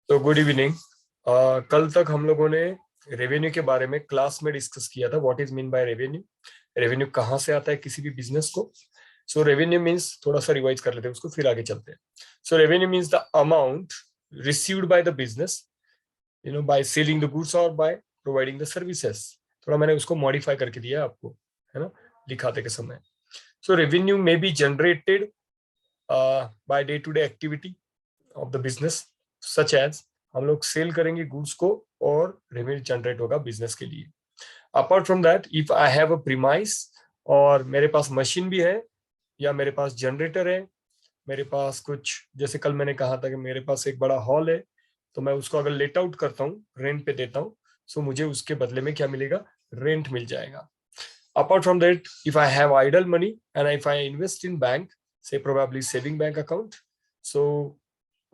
तो good evening. कल तक हम लोगों ने रेवेन्यू के बारे में क्लास में डिस्कस किया था। What is mean by revenue, revenue कहाँ से आता है किसी भी बिजनेस को। सो रेवेन्यू मीन्स, थोड़ा सा रिवाइज कर लेते हैं उसको, फिर आगे चलते हैं। So revenue means the amount received by the business, by selling the goods और बाय प्रोवाइडिंग द सर्विसेज। थोड़ा मैंने उसको मॉडिफाई करके दिया आपको, है ना, दिखाते के समय। So revenue may be generated by day to day activity of the business, such as हम लोग सेल करेंगे गुड्स को और रेवेन्यू जनरेट होगा बिजनेस के लिए। Apart from that, if I have a premise और मेरे पास मशीन भी है या मेरे पास जनरेटर है, मेरे पास कुछ, जैसे कल मैंने कहा था कि मेरे पास एक बड़ा हॉल है, तो मैं उसको अगर लेट आउट करता हूँ, रेंट पे देता हूँ, सो मुझे उसके बदले में क्या मिलेगा, रेंट मिल जाएगा। Apart from that, if I have idle money and if I invest in bank, say probably saving bank account, so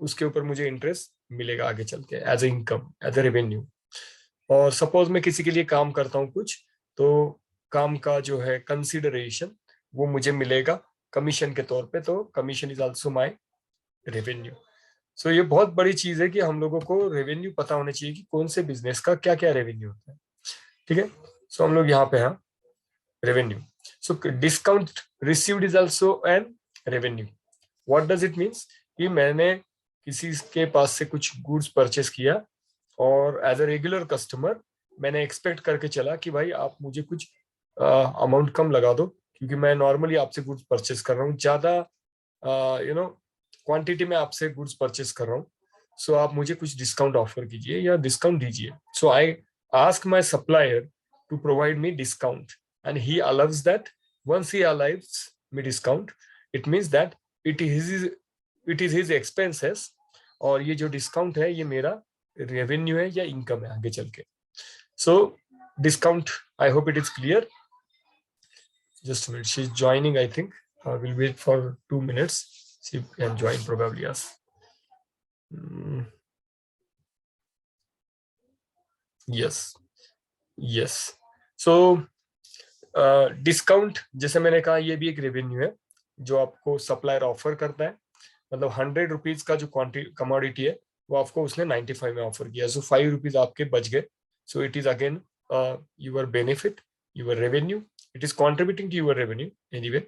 उसके ऊपर मुझे इंटरेस्ट मिलेगा आगे चल के as a income, as a revenue. और सपोज मैं किसी के लिए काम करता हूँ कुछ, तो काम का जो है कंसिडरेशन वो मुझे मिलेगा कमीशन के तौर पे, तो commission is also my revenue. So ये बहुत बड़ी चीज है कि हम लोगों को रेवेन्यू पता होना चाहिए कि कौन से बिजनेस का क्या क्या रेवेन्यू होता है। ठीक है, सो हम लोग यहाँ पे हैं revenue. So discount received is also an revenue. What does it means? कि मैंने किसी के पास से कुछ गुड्स परचेस किया और एज अ रेगुलर कस्टमर मैंने एक्सपेक्ट करके चला कि भाई आप मुझे कुछ अमाउंट कम लगा दो, क्योंकि मैं नॉर्मली आपसे गुड्स परचेस कर रहा हूँ, ज्यादा क्वांटिटी में आपसे गुड्स परचेस कर रहा हूँ, सो आप मुझे कुछ डिस्काउंट ऑफर कीजिए या डिस्काउंट दीजिए। So I ask my supplier to provide me discount and he allows that. Once he allows me discount, it means that it is his expenses, और ये जो डिस्काउंट है ये मेरा रेवेन्यू है या इनकम है आगे चल के। So discount, I hope it is clear. Just minute, she is joining, I think. We'll wait for 2 minutes. She can join probably, yes. Yes, yes. So discount, जैसे मैंने कहा, ये भी एक रेवेन्यू है जो आपको सप्लायर ऑफर करता है। मतलब 100 रुपीज का जो कमोडिटी है वो आपको उसने 95 में ऑफर किया, सो 5 रुपीज आपके बच गए। So it is again your benefit, your revenue, it is contributing to your revenue anyway.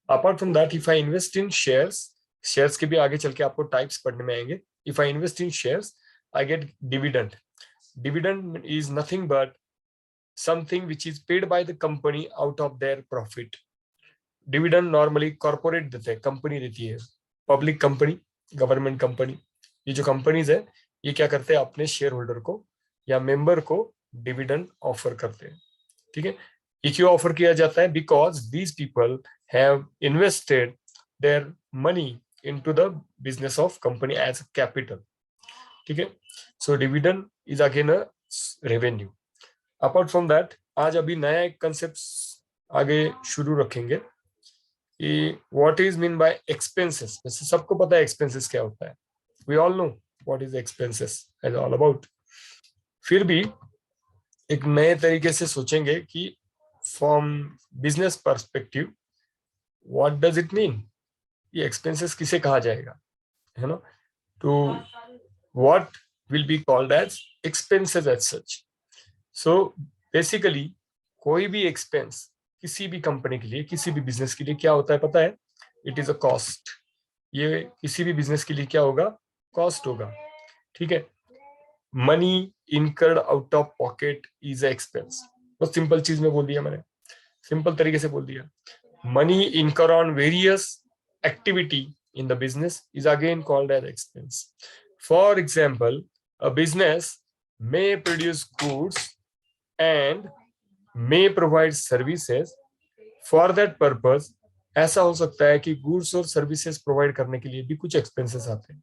Apart from that, if I invest in shares, shares के भी आगे चल के आपको टाइप्स पढ़ने में आएंगे। If I invest in shares, I get dividend. Dividend is nothing but something which is paid by the company out of their profit. Dividend normally corporate देते हैं, कंपनी देती है, पब्लिक कंपनी, गवर्नमेंट कंपनी। ये जो companies है ये क्या करते हैं, अपने शेयर होल्डर को या मेंबर को डिविडेंड ऑफर करते हैं। ठीक है, ये क्यों ऑफर किया जाता है? Because these people have invested their money into the business of company as capital. ठीक है, so dividend is again a revenue. Apart from that, आज अभी नया एक कंसेप्ट आगे शुरू रखेंगे कि what is mean by expenses. वैसे सबको पता है एक्सपेंसेस क्या होता है, we all know what is expenses is all about. फिर भी एक नए तरीके से सोचेंगे कि from business perspective what does it mean, ये एक्सपेंसेस किसे कहा जाएगा, है ना। तो what will be called as expenses as such. So basically कोई भी एक्सपेंस किसी भी कंपनी के लिए, किसी भी बिजनेस के लिए क्या होता है पता है? It is a cost. ये किसी भी बिजनेस के लिए क्या होगा? कॉस्ट होगा। ठीक है, money incurred out of pocket is a expense. बहुत सिंपल चीज में बोल दिया मैंने, सिंपल तरीके से बोल दिया। मनी इनकर on various activity in the business is again called as expense. For example, a business may produce goods and may provide services for that purpose. ऐसा हो सकता है कि गुड्स और सर्विसेज प्रोवाइड करने के लिए भी कुछ एक्सपेंसेस आते हैं।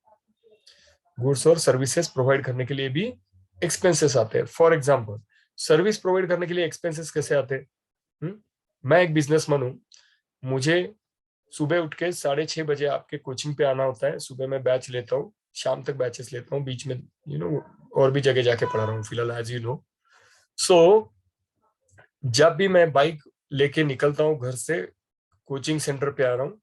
गुड्स और सर्विसेज प्रोवाइड करने के लिए भी एक्सपेंसेस आते हैं। फॉर एग्जाम्पल, सर्विस प्रोवाइड करने के लिए एक्सपेंसेस कैसे आते हैं? मैं एक बिजनेसमैन हूँ, मुझे सुबह उठ के 6:30 बजे आपके कोचिंग पे आना होता है। सुबह मैं बैच लेता हूँ, शाम तक बैचेस लेता हूँ, बीच में और भी जगह जाके पढ़ा रहा हूँ फिलहाल, एज यू नो। सो जब भी मैं बाइक लेके निकलता हूँ घर से, कोचिंग सेंटर पे आ रहा हूँ,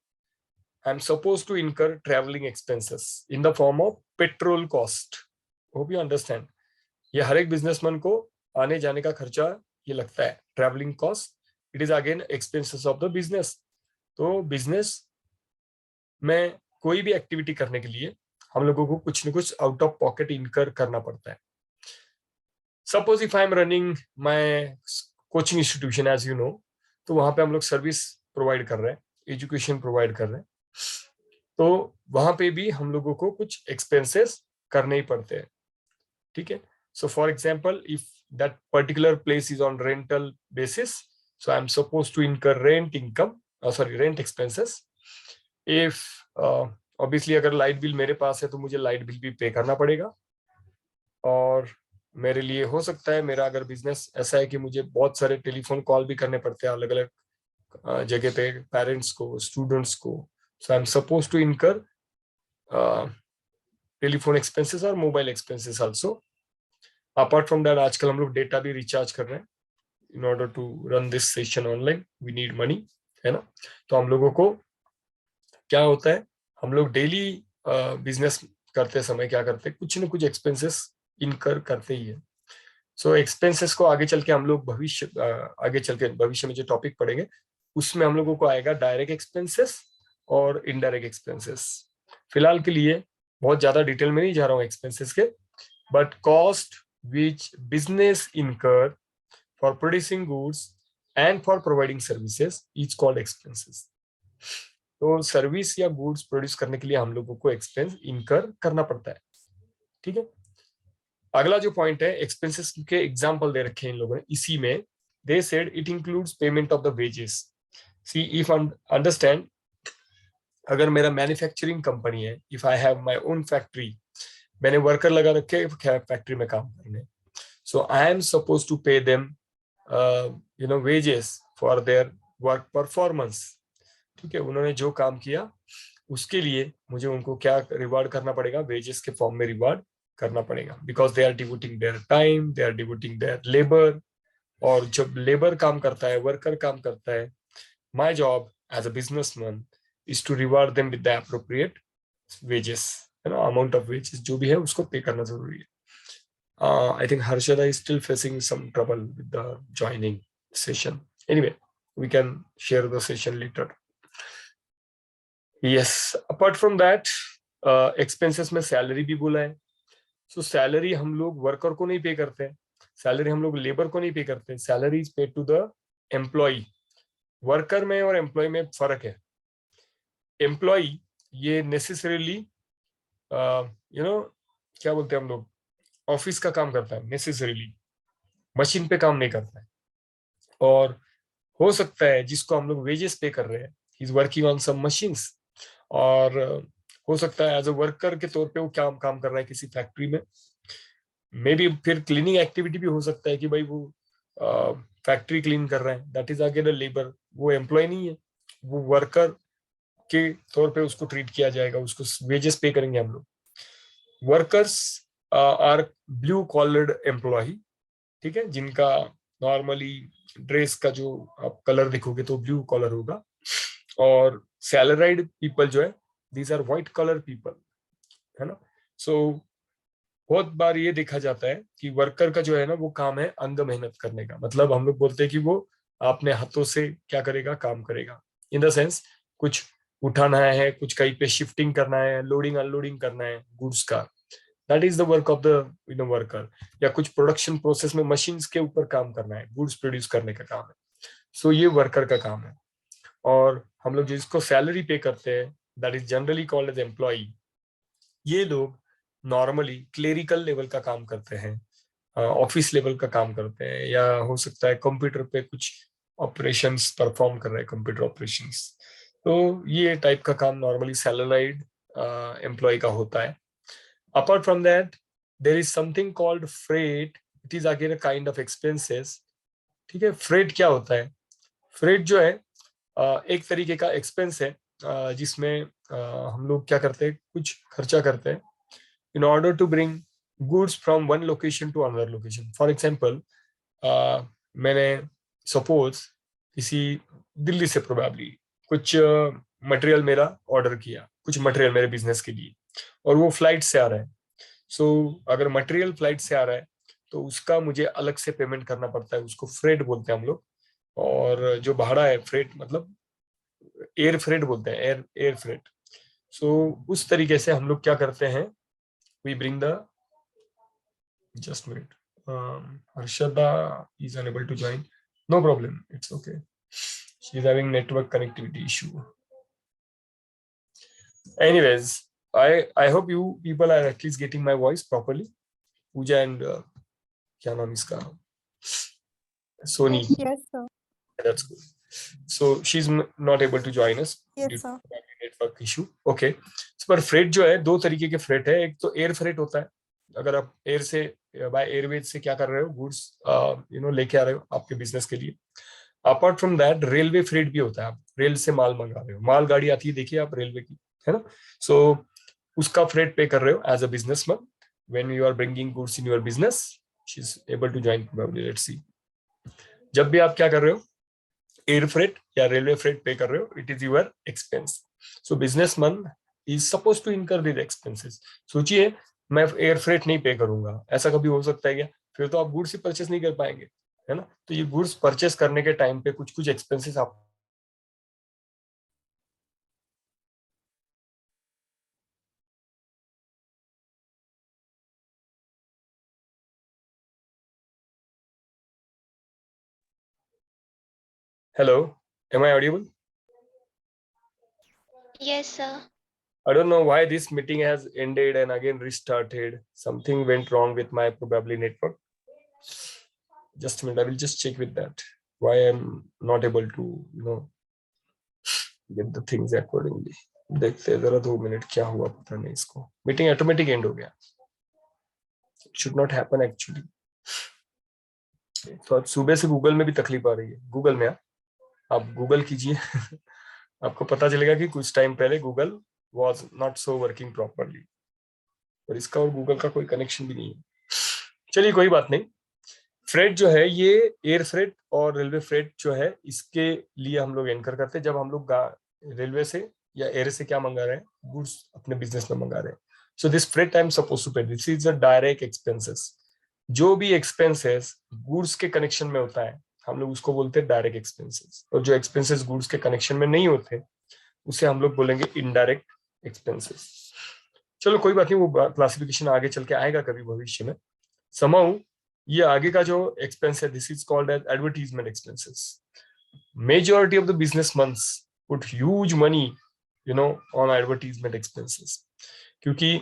I'm supposed to incur traveling expenses in the form of petrol cost. Hope you understand. ये हर एक बिजनेसमैन को आने जाने का खर्चा ये लगता है, travelling cost. It is again expenses of the business. तो बिजनेस में कोई भी एक्टिविटी करने के लिए हम लोगों को कुछ न कुछ आउट ऑफ पॉकेट इनकर करना पड़ता है. Suppose if I am running my coaching institution as you know, तो वहां पे हम लोग सर्विस प्रोवाइड कर रहे हैं, एजुकेशन प्रोवाइड कर रहे हैं, तो वहां पे भी हम लोगों को कुछ एक्सपेंसेस करने ही पड़ते हैं. ठीक है. So for example, if that particular place is on rental basis, so I'm supposed to incur rent expenses. If obviously अगर लाइट बिल मेरे पास है तो मुझे लाइट बिल भी पे करना पड़ेगा. और मेरे लिए हो सकता है, मेरा अगर बिजनेस ऐसा है कि मुझे बहुत सारे टेलीफोन कॉल भी करने पड़ते हैं अलग अलग जगह पे, पेरेंट्स को, स्टूडेंट्स को. So I'm supposed to incur telephone expenses और mobile expenses also. Apart from that आजकल हम लोग डेटा भी रिचार्ज कर रहे हैं. In order to run this session online we need money, है ना. तो हम लोगों को क्या होता है, हम लोग डेली बिजनेस करते समय क्या करते हैं, कुछ न कुछ एक्सपेंसेस इनकर करते ही है. सो एक्सपेंसेस को आगे चल के हम लोग भविष्य में जो टॉपिक पढ़ेंगे उसमें हम लोगों को आएगा डायरेक्ट एक्सपेंसेस और इनडायरेक्ट एक्सपेंसेस. फिलहाल के लिए बहुत ज्यादा डिटेल में नहीं जा रहा हूँ एक्सपेंसेस के, but cost which business incur for producing goods and for providing services is called expenses. तो सर्विस या गुड्स प्रोड्यूस करने के लिए हम लोगों को एक्सपेंस इनकर करना पड़ता है. ठीक है. अगला जो पॉइंट है, एक्सपेंसेस के एग्जांपल दे रखे हैं इन लोगों ने इसी में. They said it includes payment of the wages. See if understand, अगर मेरा मैन्युफैक्चरिंग कंपनी है, if I have my own factory, मैंने वर्कर लगा रखे फैक्ट्री में काम करने, so I am suppose to pay them wages for their work performance. ठीक है. उन्होंने जो काम किया उसके लिए मुझे उनको क्या रिवार्ड करना पड़ेगा, वेजेस के फॉर्म में रिवार्ड करना पड़ेगा, because they are devoting their time, they are devoting their labour. और जब लेबर काम करता है, वर्कर काम करता है, my job as a businessman is to reward them with the appropriate wages, है ना. अमाउंट ऑफ वेजेस जो भी है उसको पे करना जरूरी है. I think Harshada is still facing some trouble with the joining session. Anyway, we can share the session later. Yes, apart from that, expenses में सैलरी भी बोला है. So सैलरी हम लोग वर्कर को नहीं पे करते हैं, सैलरी हम लोग लेबर को नहीं पे करते हैं. Salary is paid to the employee. Worker में और एम्प्लॉय में फर्क है. एम्प्लॉय ये नेसेसरीली क्या बोलते हैं हम लोग, ऑफिस का काम करता है, नेसेसरीली मशीन पे काम नहीं करता है. और हो सकता है जिसको हम लोग वेजेस पे कर रहे हैं, he is working on some machines, और हो सकता है एज अ वर्कर के तौर पे वो क्या काम कर रहा है किसी फैक्ट्री में. मे बी फिर क्लीनिंग एक्टिविटी भी हो सकता है कि भाई वो फैक्ट्री क्लीन कर रहे हैं, that is again a labour. वो एम्प्लॉय नहीं है, वो वर्कर के तौर पे उसको ट्रीट किया जाएगा, उसको वेजेस पे करेंगे हम लोग. Workers are blue collared employee. ठीक है. जिनका नॉर्मली ड्रेस का जो आप कलर देखोगे तो ब्लू कॉलर होगा. और सैलराइड पीपल जो है, these are white collar people, है ना. सो बहुत बार ये देखा जाता है कि वर्कर का जो है ना वो काम है अंग मेहनत करने का. मतलब हम लोग बोलते हैं कि वो अपने हाथों से क्या करेगा, काम करेगा. इन द सेंस कुछ उठाना है, कुछ कहीं पे शिफ्टिंग करना है, लोडिंग अनलोडिंग करना है गुड्स का, that is the work of the worker. या कुछ प्रोडक्शन प्रोसेस में मशीन्स के ऊपर काम करना है, गुड्स प्रोड्यूस करने का काम है. सो ये वर्कर का काम है. और हम लोग जिसको सैलरी पे करते हैं, that is generally called as employee. ये लोग नॉर्मली क्लेरिकल लेवल का काम करते हैं, ऑफिस लेवल का काम करते हैं, या हो सकता है कंप्यूटर पे कुछ ऑपरेशंस परफॉर्म कर रहे हैं, कंप्यूटर ऑपरेशंस. तो ये टाइप का काम नॉर्मली सैलराइड एम्प्लॉय का होता है. Apart from that, there is something called freight. It is again a kind of expenses. ठीक है. फ्रेट क्या होता है? फ्रेट जो है एक तरीके का एक्सपेंस है जिसमें हम लोग क्या करते हैं, कुछ खर्चा करते हैं in order to bring goods from one location to another location. For example, मैंने सपोज किसी दिल्ली से प्रोबेबली कुछ मटेरियल मेरा ऑर्डर किया, कुछ मटेरियल मेरे बिजनेस के लिए, और वो फ्लाइट से आ रहा है। सो अगर मटेरियल फ्लाइट से आ रहा है तो उसका मुझे अलग से पेमेंट करना पड़ता है, उसको फ्रेट बोलते हैं हम लोग। और जो भाड़ा है, फ्रेट मतलब एयर फ्रेट बोलते हैं, एयर एयर फ्रेट। सो उस तरीके से हम लोग क्या करते हैं, we bring the, just a minute, Harshada is unable to join, no problem, it's okay, she is having network connectivity issue. Anyways, I hope you people are at least getting my voice properly. Pooja and क्या नाम इसका, Sony. Yes, sir. That's good. So she's not able to join us due Yes, to sir. network issue. Okay. पर freight जो है, दो तरीके के freight है। एक तो एयर फ्रेट होता है, अगर आप एयर से, बाय एयरवेज से क्या कर रहे हो, गुड्स लेके आ रहे हो आपके बिजनेस के लिए। Apart from that railway freight भी होता है, आप रेल से माल मंगा रहे हो, माल गाड़ी आती है देखिए आप रेलवे की, है ना। सो उसका फ्रेट पे कर रहे हो as a businessman when you are bringing goods in your business. She is able to join probably, let's see. जब भी आप क्या कर रहे हो, एयर फ्रेट या रेलवे फ्रेट पे कर रहे हो, it is your expense. So businessman is suppose to incur this expenses. सोचिए मैं एयर फ्रेट नहीं पे करूंगा, ऐसा कभी हो सकता है क्या? फिर तो आप गुड्स ही परचेस नहीं कर पाएंगे, है ना। तो ये गुड्स परचेस करने के टाइम पे कुछ कुछ एक्सपेंसेस आप, hello, am I audible? Yes, sir. I don't know why this meeting has ended and again restarted. Something went wrong with my probably network. Just a minute, I will just check with that. Why I'm not able to, get the things accordingly. देखते हैं जरा 2 minute क्या हुआ, पता नहीं इसको। Meeting automatic and हो गया, शुड नॉट हैपन एक्चुअली। तो आज सुबह से गूगल में भी तकलीफ आ रही है। गूगल में आप गूगल कीजिए आपको पता चलेगा कि कुछ टाइम पहले Google was not so working properly, और इसका और गूगल का कोई कनेक्शन भी नहीं है। चलिए कोई बात नहीं। फ्रेट जो है ये एयर फ्रेट और रेलवे फ्रेट जो है, इसके लिए हम लोग एंकर करते हैं जब हम लोग रेलवे से या एयर से क्या मंगा रहे हैं, गुड्स अपने बिजनेस में मंगा रहे हैं। So this freight I am suppose to pay, this is a direct expenses. जो भी एक्सपेंसेस गुड्स के कनेक्शन में होता है हम लोग उसको बोलते हैं डायरेक्ट एक्सपेंसेस, और जो एक्सपेंसेस गुड्स के कनेक्शन में नहीं होते उसे हम लोग बोलेंगे इनडायरेक्ट एक्सपेंसेस। चलो कोई बात नहीं, वो क्लासिफिकेशन आगे चल के आएगा कभी भविष्य में। समाउ ये आगे का जो एक्सपेंस है, this is called as advertisement expenses. Majority of the business months put huge money on advertisement expenses, क्योंकि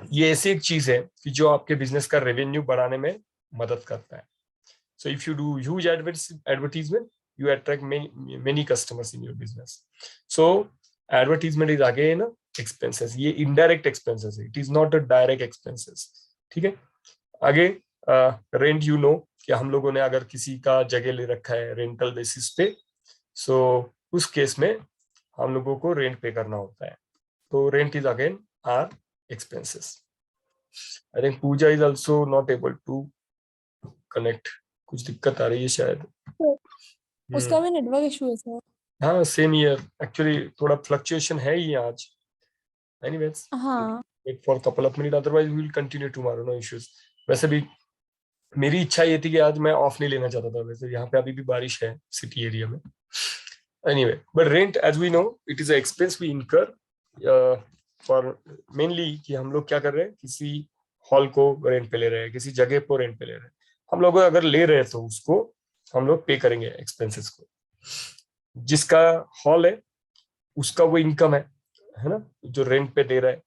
ये ऐसी एक चीज है कि जो आपके बिजनेस का रेवेन्यू बढ़ाने में मदद करता है। So if you do huge advertisement you attract many customers in your business. So advertisement is again expenses, ये indirect expenses है, it is not a direct expenses। ठीक है, आगे रेंट, कि हम लोगों ने अगर किसी का जगह ले रखा है रेंटल बेसिस पे, सो उस केस में हम लोगों को रेंट पे करना होता है, तो rent is again our expenses. I think Puja is also not able to connect, कुछ दिक्कत आ रही है शायद। उसका भी नेटवर्क इशू है सर। हाँ सेम ईयर, एक्चुअली थोड़ा फ्लक्चुएशन है ही आज। एनीवेज, हाँ wait for couple of minute, otherwise we will continue tomorrow, no issues. वैसे भी मेरी इच्छा ये थी कि आज मैं ऑफ नहीं लेना चाहता था, वैसे यहाँ पे अभी भी बारिश है सिटी एरिया में। Anyway, but rent as we know it is a expense we incur for mainly, कि हम लोग क्या कर रहे हैं, किसी हॉल को रेंट पे ले रहे हैं, किसी जगह को रेंट पे ले रहे हैं। हम लोग अगर ले रहे हैं तो उसको हम लोग पे करेंगे एक्सपेंसेस को। जिसका हॉल है उसका वो इनकम है ना, जो रेंट पे दे रहा है,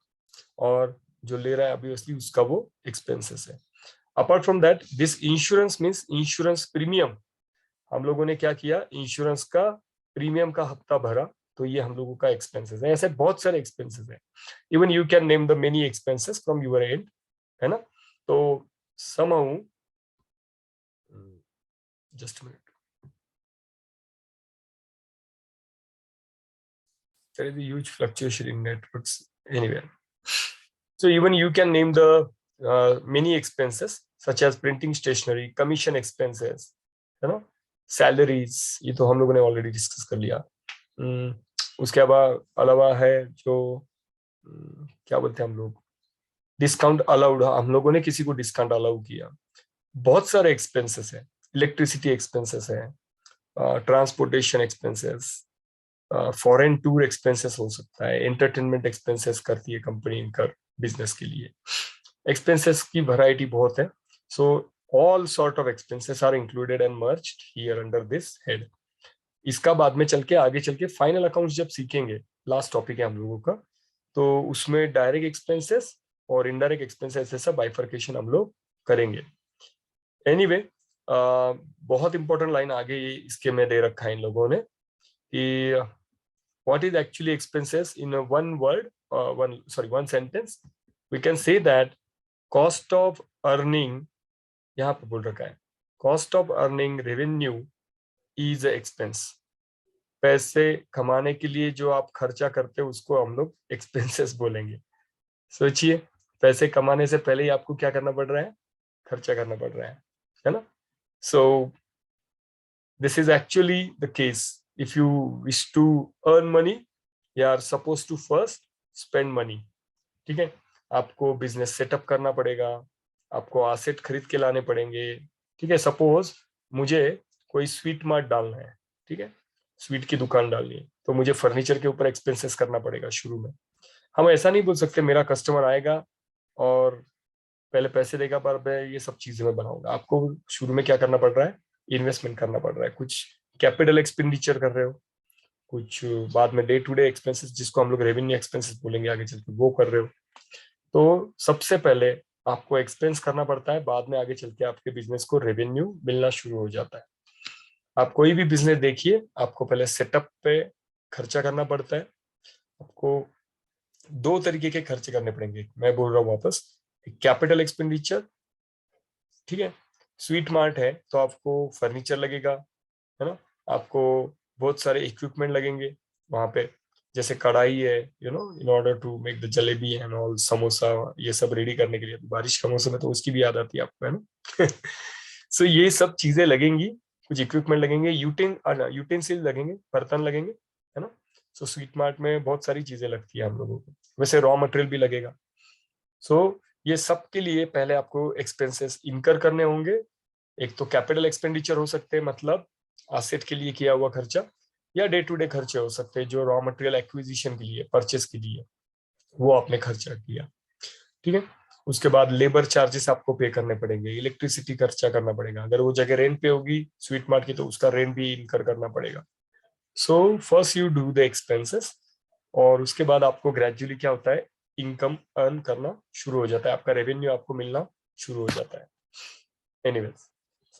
और जो ले रहा है ऑब्वियसली उसका वो एक्सपेंसेस है। Apart from that this insurance means insurance premium, हम लोगों ने क्या किया, इंश्योरेंस का प्रीमियम का हफ्ता भरा, तो ये हम लोगों का एक्सपेंसेस है। ऐसे बहुत सारे एक्सपेंसेस है, even you can name the many expenses from your end, है ना। तो somehow, just minute, there is a huge fluctuation in networks anyway. So even you can name the many expenses such as printing stationery, commission expenses, है ना, salaries, ये तो हम लोगों ने ऑलरेडी डिस्कस कर लिया। उसके अलावा है जो क्या बोलते हैं हम लोग, डिस्काउंट अलाउड, हम लोगों ने किसी को डिस्काउंट अलाउ किया। बहुत सारे एक्सपेंसेस है, इलेक्ट्रिसिटी एक्सपेंसेस है, transportation expenses, foreign tour expenses हो सकता है, एंटरटेनमेंट एक्सपेंसेस करती है कंपनी इनकर बिजनेस के लिए। एक्सपेंसेस की वैरायटी बहुत है। So all sort of expenses are included and merged here under this head. इसका बाद में चल के आगे चल के फाइनल अकाउंट्स जब सीखेंगे, लास्ट टॉपिक है हम लोगों का, तो उसमें डायरेक्ट एक्सपेंसेस और इनडायरेक्ट एक्सपेंसेस ऐसा बाइफर्केशन हम लोग करेंगे। एनीवे बहुत इंपॉर्टेंट लाइन आगे इसके में दे रखा है इन लोगों ने कि what is actually expenses in a one sentence we can say that cost of earning, यहाँ पे बोल रखा है cost of earning revenue is a expense। पैसे कमाने के लिए जो आप खर्चा करते हो उसको हम लोग एक्सपेंसेस बोलेंगे। सोचिए, पैसे कमाने से पहले ही आपको क्या करना पड़ रहा है, खर्चा करना पड़ रहा है ना। So this is actually the case. If you wish to earn money, you are supposed to first spend money। ठीक है, आपको बिजनेस सेटअप करना पड़ेगा, आपको एसेट खरीद के लाने पड़ेंगे। ठीक है, सपोज मुझे कोई स्वीट मार्ट डालना है, ठीक है, स्वीट की दुकान डालनी है, तो मुझे फर्नीचर के ऊपर एक्सपेंसेस करना पड़ेगा शुरू में। हम ऐसा नहीं बोल सकते मेरा कस्टमर आएगा और पहले पैसे देगा पर मैं ये सब चीजें मैं बनाऊंगा। आपको शुरू में क्या करना पड़ रहा है, इन्वेस्टमेंट करना पड़ रहा है, कुछ कैपिटल एक्सपेंडिचर कर रहे हो, कुछ बाद में डे टू डे एक्सपेंसेस जिसको हम लोग रेवेन्यू एक्सपेंसेस बोलेंगे आगे चल के, वो कर रहे हो। तो सबसे पहले आपको एक्सपेंस करना पड़ता है, बाद में आगे चल के आपके बिजनेस को रेवेन्यू मिलना शुरू हो जाता है। आप कोई भी बिजनेस देखिए, आपको पहले सेटअप पे खर्चा करना पड़ता है। आपको दो तरीके के खर्चे करने पड़ेंगे, मैं बोल रहा हूँ वापस, कैपिटल एक्सपेंडिचर, ठीक है, स्वीट मार्ट है तो आपको फर्नीचर लगेगा, है ना, आपको बहुत सारे इक्विपमेंट लगेंगे वहां पे, जैसे कढ़ाई है, in order to make the jalebi and all, samosa, ये सब रेडी करने के लिए। बारिश का मौसम है तो उसकी भी याद आती है आपको, है ना। सो ये सब चीजें लगेंगी, कुछ इक्विपमेंट लगेंगे, यूटेंसिल लगेंगे, बर्तन लगेंगे, है ना। सो स्वीट मार्ट में बहुत सारी चीजें लगती है हम लोगों को, वैसे रॉ मटेरियल भी लगेगा। सो ये सब के लिए पहले आपको एक्सपेंसेस इनकर करने होंगे। एक तो कैपिटल एक्सपेंडिचर हो सकते हैं, मतलब एसेट के लिए किया हुआ खर्चा, या डे टू डे खर्चे हो सकते हैं जो रॉ मटेरियल एक्विजिशन के लिए, परचेस के लिए, वो आपने खर्चा किया। ठीक है, उसके बाद लेबर चार्जेस आपको पे करने पड़ेंगे, इलेक्ट्रिसिटी खर्चा करना पड़ेगा, अगर वो जगह रेंट पे होगी स्वीट मार्ट की तो उसका रेंट भी इनकर करना पड़ेगा। So first you do the expenses, और उसके बाद आपको ग्रेजुअली क्या होता है, इनकम अर्न करना शुरू हो जाता है, आपका रेवेन्यू आपको मिलना शुरू हो जाता है। Anyways,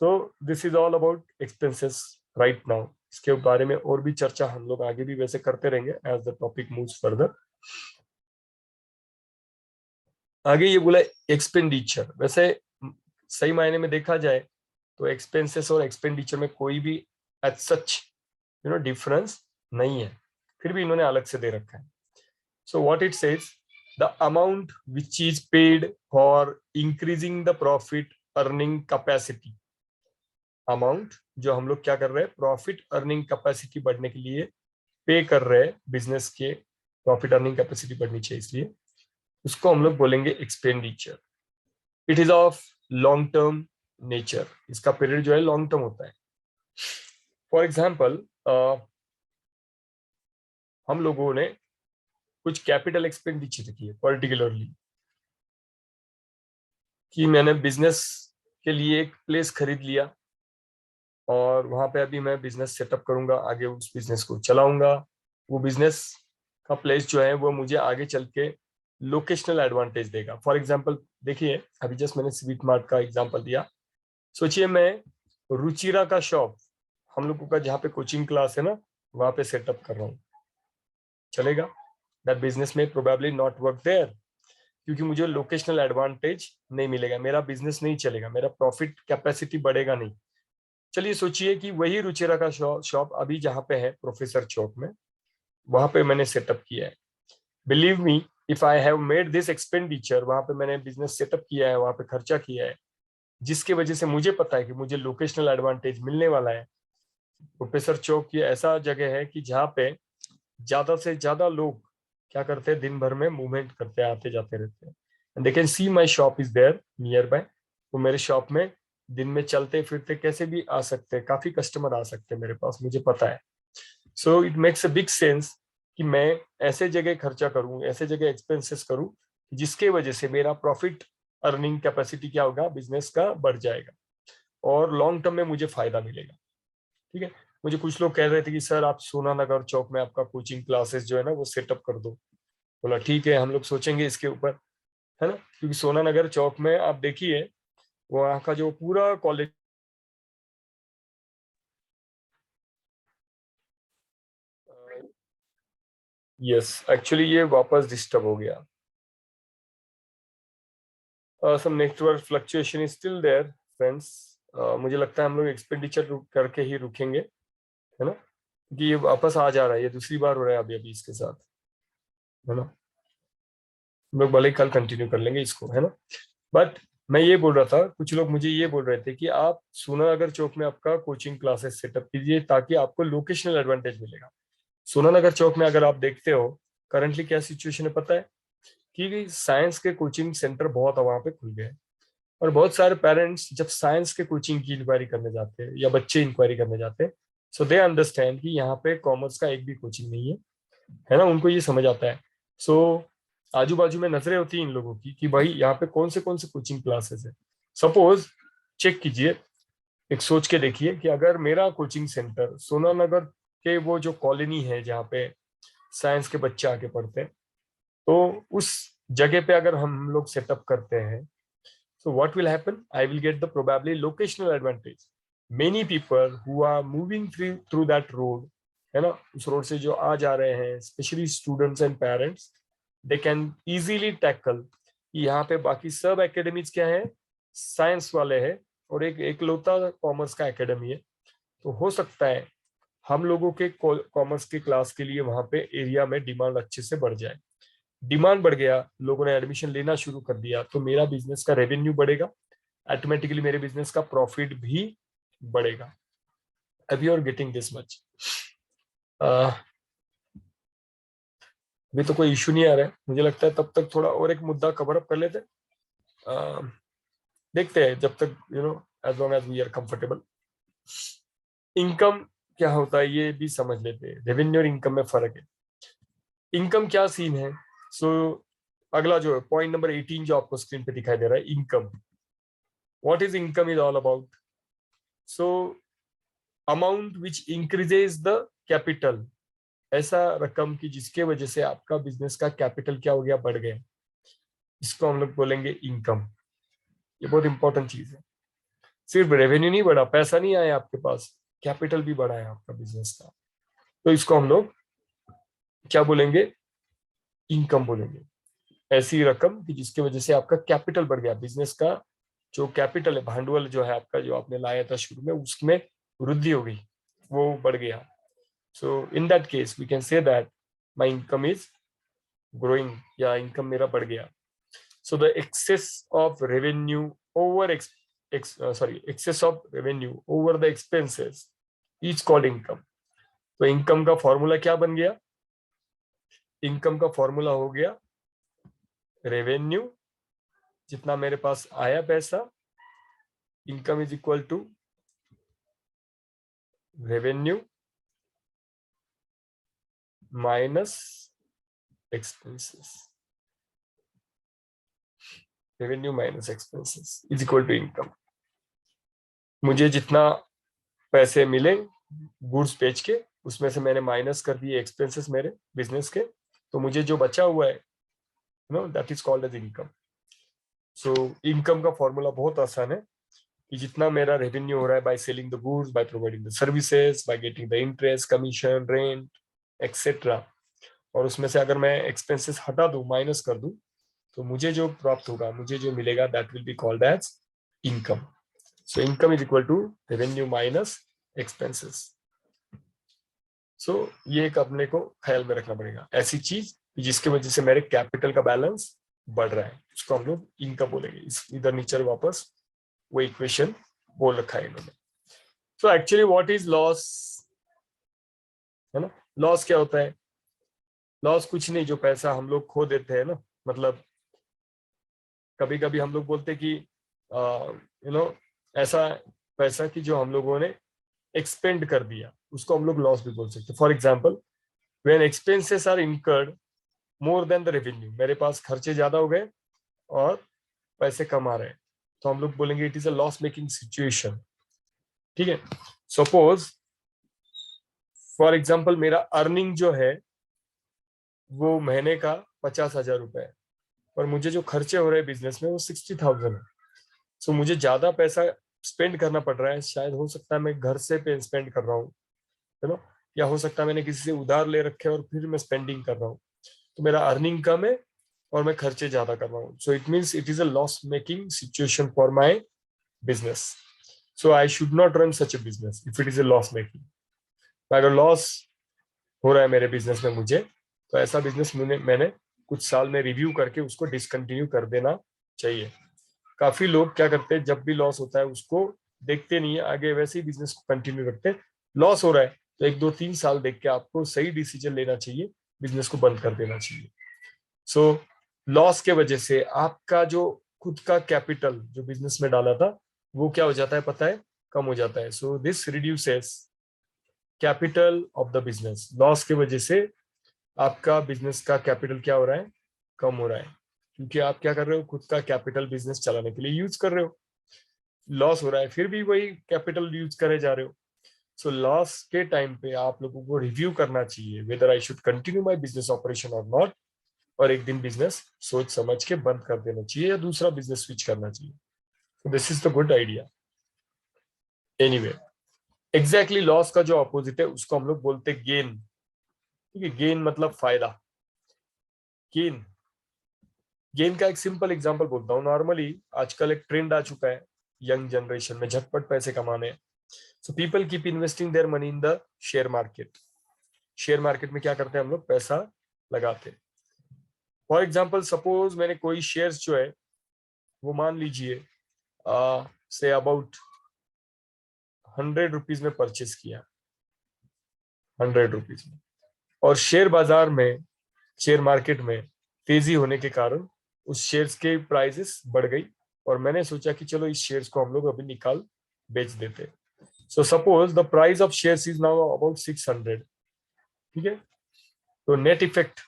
so this is all about expenses right now. इसके बारे में और भी चर्चा हम लोग आगे भी वैसे करते रहेंगे as the topic moves further. आगे ये बोला एक्सपेंडिचर, वैसे सही मायने में देखा जाए तो एक्सपेंसेस और एक्सपेंडिचर में कोई भी एज सच डिफरेंस नहीं है, फिर भी इन्होंने अलग से दे रखा है। So what it says, the amount which is paid for increasing the profit earning capacity. Amount जो हम लोग क्या कर रहे हैं, प्रॉफिट अर्निंग कैपेसिटी बढ़ने के लिए पे कर रहे हैं, बिजनेस के प्रॉफिट अर्निंग कैपेसिटी बढ़नी चाहिए इसलिए, उसको हम लोग बोलेंगे expenditure. It is of long term nature, इसका पीरियड जो है लॉन्ग टर्म होता है। फॉर एग्जाम्पल हम लोगों ने कुछ कैपिटल एक्सपेंडिचर की है, पर्टिकुलरली कि मैंने बिजनेस के लिए एक प्लेस खरीद लिया और वहां पे अभी मैं बिजनेस सेटअप करूंगा, आगे उस बिजनेस को चलाऊंगा। वो बिजनेस का प्लेस जो है वो मुझे आगे चल के लोकेशनल एडवांटेज देगा। फॉर एग्जांपल देखिए, अभी जस्ट मैंने स्वीट मार्ट का एग्जांपल दिया। सोचिए मैं रुचिरा का शॉप, हम लोगों का जहाँ पे कोचिंग क्लास है ना, वहां पे सेटअप कर रहा हूँ, चलेगा? दैट बिजनेस में प्रोबेबली नॉट वर्क देयर, क्योंकि मुझे लोकेशनल एडवांटेज नहीं मिलेगा, मेरा बिजनेस नहीं चलेगा, मेरा प्रॉफिट कैपेसिटी बढ़ेगा नहीं। चलिए सोचिए कि वही रुचिरा का शॉप अभी जहाँ पे है प्रोफेसर चौक में, वहां पे मैंने सेटअप किया है। Believe me, if I have made this expenditure, वहां पे मैंने बिजनेस सेटअप किया है, वहां पे खर्चा किया है, जिसकी वजह से मुझे पता है कि मुझे लोकेशनल एडवांटेज मिलने वाला है। प्रोफेसर चौक ये ऐसा जगह है कि जहाँ पे ज्यादा से ज्यादा लोग क्या करते हैं, दिन भर में मूवमेंट करते हैं, आते जाते रहते हैं। And they can see my shop is there nearby. वो मेरे शॉप में दिन में चलते फिरते कैसे भी आ सकते हैं, काफी कस्टमर आ सकते हैं मेरे पास, मुझे पता है। So it makes a big sense कि मैं ऐसे जगह खर्चा करूं, ऐसे जगह एक्सपेंसेस करूं, जिसके वजह से मेरा प्रॉफिट अर्निंग कैपेसिटी क्या होगा, बिजनेस का बढ़ जाएगा और लॉन्ग टर्म में मुझे फायदा मिलेगा। ठीक है। मुझे कुछ लोग कह रहे थे कि सर आप सोना नगर चौक में आपका कोचिंग क्लासेस जो है ना वो सेटअप कर दो। बोला ठीक है, हम लोग सोचेंगे इसके ऊपर, है ना, क्योंकि सोना नगर चौक में आप देखिए वहाँ का जो पूरा कॉलेज, यस एक्चुअली ये वापस डिस्टर्ब हो गया। Some network fluctuation is still there friends. मुझे लगता है हम लोग एक्सपेंडिचर करके ही रुकेंगे, है ना, क्योंकि ये वापस आ जा रहा है, ये दूसरी बार हो रहा है अभी अभी इसके साथ, है ना। हम लोग भले ही कल कंटिन्यू कर लेंगे इसको, है ना। बट मैं ये बोल रहा था, कुछ लोग मुझे ये बोल रहे थे कि आप सोनानगर चौक में आपका कोचिंग क्लासेस सेटअप कीजिए ताकि आपको लोकेशनल एडवांटेज मिलेगा। सोनानगर चौक में अगर आप देखते हो करंटली क्या सिचुएशन है पता है, कि साइंस के कोचिंग सेंटर बहुत वहां पे खुल गए हैं। और बहुत सारे पेरेंट्स जब साइंस के कोचिंग की इंक्वायरी करने जाते हैं या बच्चे इंक्वायरी करने जाते हैं, सो दे अंडरस्टैंड कि यहाँ पे कॉमर्स का एक भी कोचिंग नहीं है ना, उनको ये समझ आता है। सो आजू बाजू में नजरें होती हैं इन लोगों की कि भाई यहाँ पे कौन से कोचिंग क्लासेस है। सपोज चेक कीजिए, एक सोच के देखिए कि अगर मेरा कोचिंग सेंटर सोना नगर के वो जो कॉलोनी है जहाँ पे साइंस के बच्चे आके पढ़ते हैं, तो उस जगह पे अगर हम लोग सेटअप करते हैं, so what will happen, I will get the probably locational advantage. Many people who are moving through that road, है ना, उस रोड से जो आ जा रहे हैं, specially students and parents, they can easily tackle. यहाँ पे बाकी सब एकेडमीज क्या है, साइंस वाले हैं और एक एकलौता कॉमर्स का एकेडमी है। तो हो सकता है हम लोगों के कॉमर्स के क्लास के लिए वहां पे एरिया में डिमांड अच्छे से बढ़ जाए। डिमांड बढ़ गया, लोगों ने एडमिशन लेना शुरू कर दिया, तो मेरा बिजनेस का रेवेन्यू बढ़ेगा, ऑटोमेटिकली मेरे बिजनेस का प्रॉफिट भी बढ़ेगा। अभी और गेटिंग दिस मच। अभी तो कोई इशू नहीं आ रहा है मुझे लगता है, तब तक थोड़ा और एक मुद्दा कवर अप कर लेते हैं। देखते हैं जब तक as long as we are comfortable. Income क्या होता है ये भी समझ लेते हैं, रेवेन्यू और इनकम में फर्क है। इनकम क्या सीन है, सो अगला जो है पॉइंट नंबर 18 जो आपको स्क्रीन पे दिखाई दे रहा है, income. What is income is all about, so amount which increases the capital, ऐसा रकम की जिसके वजह से आपका बिजनेस का कैपिटल क्या हो गया, बढ़ गया, इसको हम लोग बोलेंगे इनकम। ये बहुत इंपॉर्टेंट चीज है। सिर्फ रेवेन्यू नहीं बढ़ा, पैसा नहीं आया आपके पास, कैपिटल भी बढ़ा है आपका बिजनेस का, तो इसको हम लोग क्या बोलेंगे, इनकम बोलेंगे। ऐसी रकम कि जिसकी वजह से आपका कैपिटल बढ़ गया, बिजनेस का जो कैपिटल है, भांडवल जो है आपका, जो आपने लाया था शुरू में, उसमें वृद्धि हो गई, वो बढ़ गया। So in that case we can say that my income is growing, या इनकम मेरा बढ़ गया। So the excess of revenue over excess of revenue over the expenses is called income. तो इनकम का फॉर्मूला क्या बन गया, इनकम का फॉर्मूला हो गया रेवेन्यू, जितना मेरे पास आया पैसा, income is equal to revenue minus expenses, revenue minus expenses is equal to income. मुझे जितना पैसे मिले गुड्स बेच के, उसमें से मैंने माइनस कर दिए एक्सपेंसेस मेरे बिजनेस के, तो मुझे जो बचा हुआ है that is called as income. So income का फॉर्मूला बहुत आसान है कि जितना मेरा रेवेन्यू हो रहा है bye selling the goods, bye providing the services, by getting the interest, commission, rent etcetera, और उसमें से अगर मैं एक्सपेंसेस हटा दूं, माइनस कर दूं, तो मुझे जो प्राप्त होगा, मुझे जो मिलेगा, that will be called as income. So income is equal to revenue minus expenses. So ये एक अपने को ख्याल में रखना पड़ेगा, ऐसी चीज जिसकी वजह से मेरे कैपिटल का बैलेंस बढ़ रहा है, उसको हम लोग इनकम बोलेंगे। इधर नीचे वापस वो इक्वेशन बोल रखा है इन्होंने। So actually what is loss, है ना, लॉस क्या होता है, लॉस कुछ नहीं, जो पैसा हम लोग खो देते हैं ना, मतलब कभी कभी हम लोग बोलते कि ऐसा पैसा कि जो हम लोगों ने एक्सपेंड कर दिया, उसको हम लोग लॉस भी बोल सकते हैं। For example, when expenses are incurred more than the revenue, मेरे पास खर्चे ज्यादा हो गए और पैसे कम आ रहे हैं, तो हम लोग बोलेंगे it is a loss making situation. ठीक है। सपोज फॉर एग्जाम्पल, मेरा अर्निंग जो है वो महीने का 50,000 रुपए है, और मुझे जो खर्चे हो रहे हैं बिजनेस में वो 60,000 है। सो मुझे ज्यादा पैसा स्पेंड करना पड़ रहा है। शायद हो सकता है मैं घर से स्पेंड कर रहा हूँ, है ना, या हो सकता है मैंने किसी से उधार ले रखे और फिर मैं स्पेंडिंग कर रहा हूँ। तो मेरा अर्निंग कम है और मैं खर्चे ज्यादा कर रहा हूँ। So it means it is a loss making situation for my business. So I should not run such A business if it is a loss making. अगर लॉस हो रहा है मेरे बिजनेस में मुझे, तो ऐसा बिजनेस मैंने कुछ साल में रिव्यू करके उसको डिसकंटिन्यू कर देना चाहिए। काफी लोग क्या करते हैं, जब भी लॉस होता है उसको देखते नहीं है आगे, वैसे ही बिजनेस को कंटिन्यू रखते हैं। लॉस हो रहा है तो 1 2 3 साल देख के आपको सही डिसीजन लेना चाहिए, बिजनेस को बंद कर देना चाहिए। सो लॉस के वजह से आपका जो खुद का कैपिटल जो बिजनेस में डाला था वो क्या हो जाता है पता है, कम हो जाता है। So this reduces capital of the business. Loss की वजह से आपका बिजनेस का कैपिटल क्या हो रहा है, कम हो रहा है, क्योंकि आप क्या कर रहे हो, खुद का कैपिटल बिजनेस चलाने के लिए यूज कर रहे हो। लॉस हो रहा है फिर भी वही कैपिटल यूज करे जा रहे हो। सो लॉस के टाइम पे आप लोगों को रिव्यू करना चाहिए whether I should continue my business operation और नॉट, और एक दिन बिजनेस सोच समझ के बंद कर देना चाहिए या दूसरा बिजनेस स्विच करना चाहिए। This is the good idea. Anyway, exactly loss का जो अपोजिट है उसको हम लोग बोलते हैं गेन। ठीक है, गेन मतलब फायदा। गेन, गेन का एक सिंपल एग्जांपल बोलता हूँ। नॉर्मली आजकल एक ट्रेंड आ चुका है यंग जनरेशन में झटपट पैसे कमाने। So people keep investing their money in the share market. Share market में क्या करते हैं हम लोग, पैसा लगाते हैं। फॉर एग्जाम्पल, सपोज मैंने कोई शेयर्स जो है वो मान लीजिए से अबाउट 100 रुपीज में परचेस किया, 100 रुपीज में, और शेयर बाजार में, शेयर मार्केट में तेजी होने के कारण उस शेयर्स के प्राइसेस बढ़ गई, और मैंने सोचा कि चलो इस शेयर्स को हम लोग अभी निकाल बेच देते। So suppose the price of shares is now about 600। ठीक है, तो नेट इफेक्ट,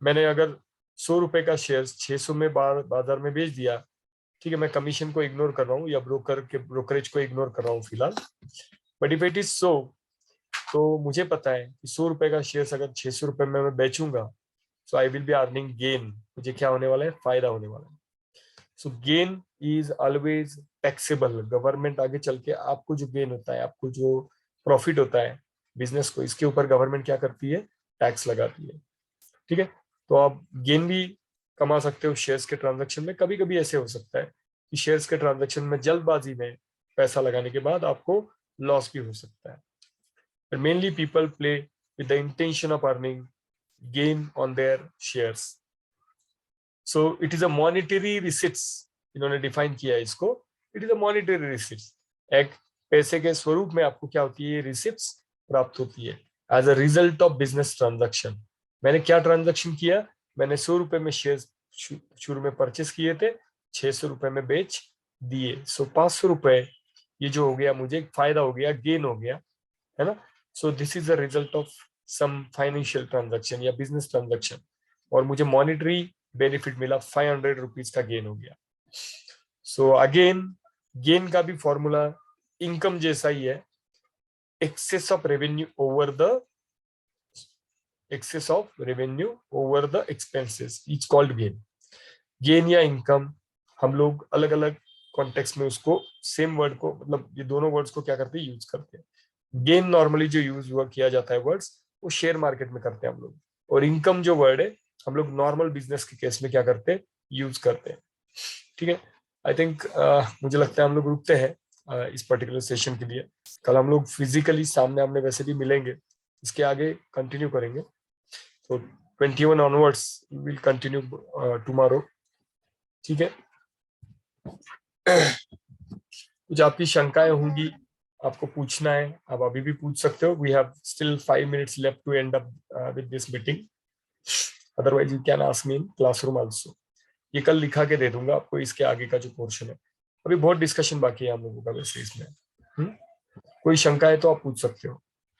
मैंने अगर 100 रुपए का शेयर 600 में बाजार में बेच दिया। ठीक है, मैं कमीशन को इग्नोर कर रहा हूँ या ब्रोकरेज को इग्नोर कर रहा हूँ फिलहाल। But if it is so, तो मुझे पता है कि 100 रुपए का शेयर अगर 600 रुपए में मैं बेचूंगा, so I will be earning gain. मुझे क्या होने वाला है, फायदा होने वाला है। So gain is always taxable. Government आगे चल के आपको जो गेन होता है, आपको जो प्रॉफिट होता है बिजनेस को, इसके ऊपर गवर्नमेंट क्या करती है, टैक्स लगाती है। ठीक है, तो आप गेन भी कमा सकते हो शेयर्स के ट्रांजैक्शन में। कभी कभी ऐसे हो सकता है कि शेयर्स के ट्रांजैक्शन में जल्दबाजी में पैसा लगाने के बाद आपको लॉस भी हो सकता है। But mainly people play with the intention of earning gain on their shares. So it is a monetary receipts, इन्होंने डिफाइन किया है इसको। It is a monetary receipt. एक पैसे के स्वरूप में आपको क्या होती है, रिसिप्ट्स प्राप्त होती है as a result of business transaction. मैंने क्या ट्रांजैक्शन किया, मैंने 100 रुपए में शेयर शुरू में परचेस किए थे, 600 रुपए में बेच दिए। सो 500 रुपए ये जो हो गया, मुझे एक फायदा हो गया, गेन हो गया, है ना। So this is the result of some financial transaction या बिजनेस ट्रांजैक्शन, और मुझे मॉनिटरी बेनिफिट मिला, 500 रुपीज का गेन हो गया। सो अगेन, गेन का भी फॉर्मूला इनकम जैसा ही है, excess of revenue over the expenses is called gain. Gain या इनकम, हम लोग अलग अलग कॉन्टेक्स्ट में उसको, सेम वर्ड को, मतलब ये दोनों वर्ड्स को क्या करते हैं, यूज करते हैं। गेन नॉर्मली जो यूज किया जाता है वर्ड्स, वो शेयर मार्केट में करते हैं हम लोग, और इनकम जो वर्ड है हम लोग नॉर्मल बिजनेस के केस में क्या करते हैं, यूज करते हैं। ठीक है, आई थिंक मुझे लगता है हम लोग रुकते हैं इस पर्टिकुलर सेशन के लिए। कल हम लोग फिजिकली सामने आमने वैसे भी मिलेंगे, इसके आगे कंटिन्यू करेंगे। तो 21 ऑनवर्ड्स विल कंटिन्यू टुमारो। ठीक है, कुछ आपकी शंकाएं होंगी, आपको पूछना है, आप अभी भी पूछ सकते हो। We have still 5 minutes left to end up with this meeting. Otherwise you can ask me in classroom also. ये कल लिखा के दे दूंगा आपको, इसके आगे का जो पोर्शन है। अभी बहुत डिस्कशन बाकी है हम लोगों का वैसे इसमें। कोई शंका है तो आप पूछ सकते हो।